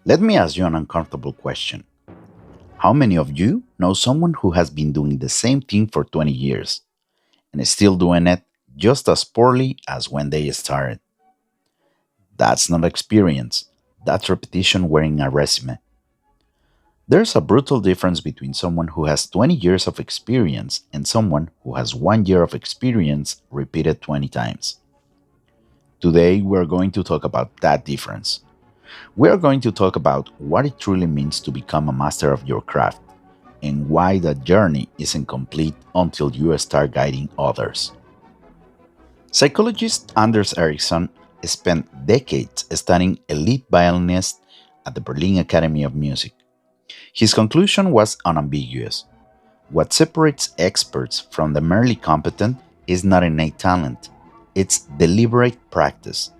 Let me ask you an uncomfortable question. How many of you know someone who has been doing the same thing for 20 years and is still doing it just as poorly as when they started? That's not experience, that's repetition wearing a resume. There's a brutal difference between someone who has 20 years of experience and someone who has 1 year of experience repeated 20 times. Today, we're going to talk about that difference. We are going to talk about what it truly means to become a master of your craft and why that journey isn't complete until you start guiding others. Psychologist Anders Ericsson spent decades studying elite violinists at the Berlin Academy of Music. His conclusion was unambiguous. What separates experts from the merely competent is not innate talent, it's deliberate practice,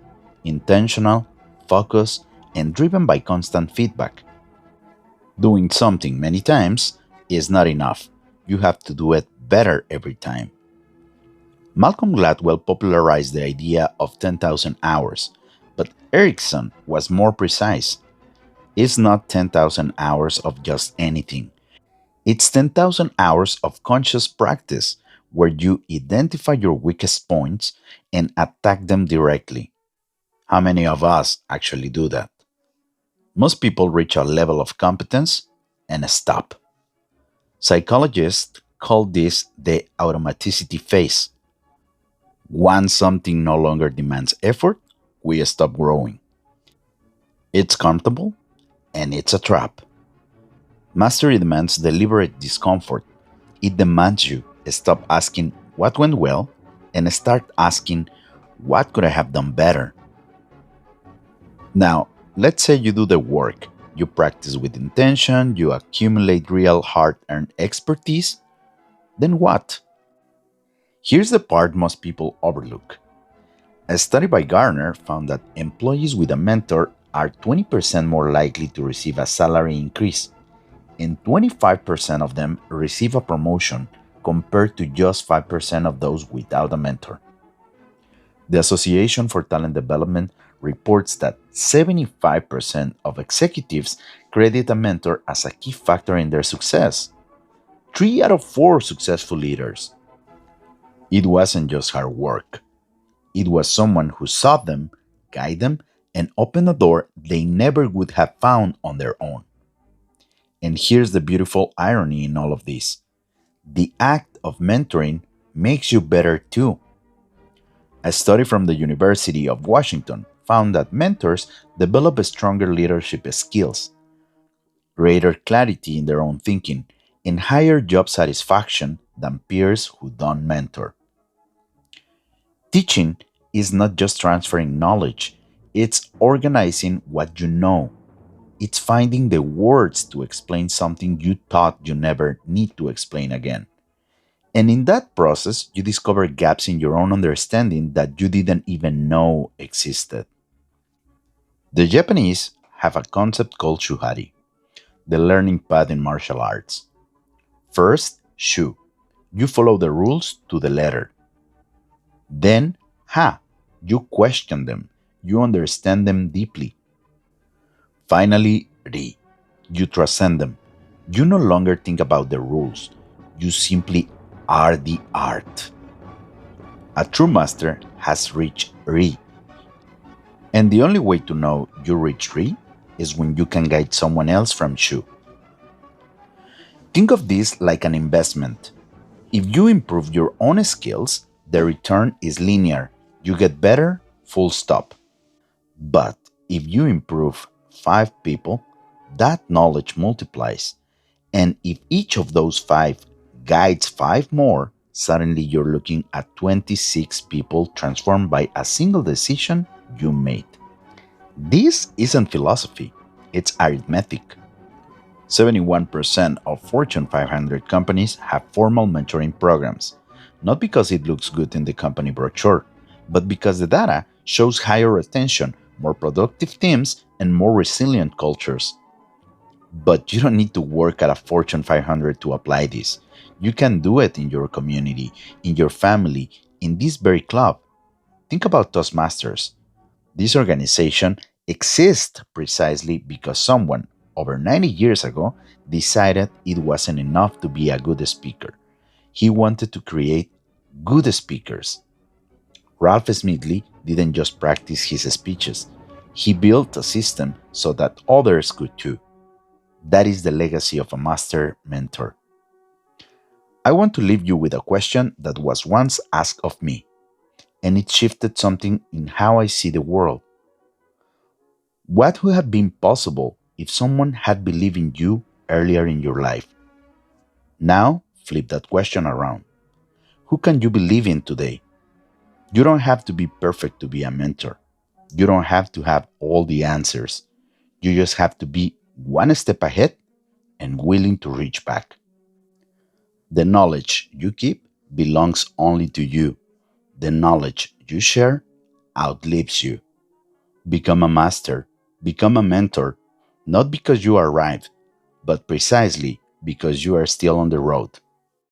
intentional, focused, and driven by constant feedback. Doing something many times is not enough. You have to do it better every time. Malcolm Gladwell popularized the idea of 10,000 hours, but Ericsson was more precise. It's not 10,000 hours of just anything. It's 10,000 hours of conscious practice where you identify your weakest points and attack them directly. How many of us actually do that? Most people reach a level of competence and stop. Psychologists call this the automaticity phase. Once something no longer demands effort, we stop growing. It's comfortable and it's a trap. Mastery demands deliberate discomfort. It demands you stop asking what went well and start asking what could I have done better. Now, let's say you do the work. You practice with intention, you accumulate real hard earned expertise. Then what? Here's the part most people overlook. A study by Gartner found that employees with a mentor are 20% more likely to receive a salary increase, and 25% of them receive a promotion compared to just 5% of those without a mentor. The Association for Talent Development reports that 75% of executives credit a mentor as a key factor in their success. 3 out of 4 successful leaders. It wasn't just hard work. It was someone who saw them, guided them, and opened a door they never would have found on their own. And here's the beautiful irony in all of this. The act of mentoring makes you better too. A study from the University of Washington found that mentors develop stronger leadership skills, greater clarity in their own thinking, and higher job satisfaction than peers who don't mentor. Teaching is not just transferring knowledge, it's organizing what you know. It's finding the words to explain something you thought you never need to explain again. And in that process, you discover gaps in your own understanding that you didn't even know existed. The Japanese have a concept called shuhari, the learning path in martial arts. First, shu. You follow the rules to the letter. Then, ha. You question them. You understand them deeply. Finally, ri. You transcend them. You no longer think about the rules. You simply are the art. A true master has reached ri. And the only way to know you reach ri is when you can guide someone else from shu. Think of this like an investment. If you improve your own skills, the return is linear. You get better, full stop. But if you improve 5 people, that knowledge multiplies. And if each of those 5 guides 5 more, suddenly you're looking at 26 people transformed by a single decision you made. This isn't philosophy, it's arithmetic. 71% of Fortune 500 companies have formal mentoring programs, not because it looks good in the company brochure, but because the data shows higher retention, more productive teams, and more resilient cultures. But you don't need to work at a Fortune 500 to apply this. You can do it in your community, in your family, in this very club. Think about Toastmasters. This organization exist precisely because someone, over 90 years ago, decided it wasn't enough to be a good speaker. He wanted to create good speakers. Ralph Smithly didn't just practice his speeches, he built a system so that others could too. That is the legacy of a master mentor. I want to leave you with a question that was once asked of me, and it shifted something in how I see the world. What would have been possible if someone had believed in you earlier in your life? Now, flip that question around. Who can you believe in today? You don't have to be perfect to be a mentor. You don't have to have all the answers. You just have to be one step ahead and willing to reach back. The knowledge you keep belongs only to you. The knowledge you share outlives you. Become a master, become a mentor, not because you arrived, but precisely because you are still on the road.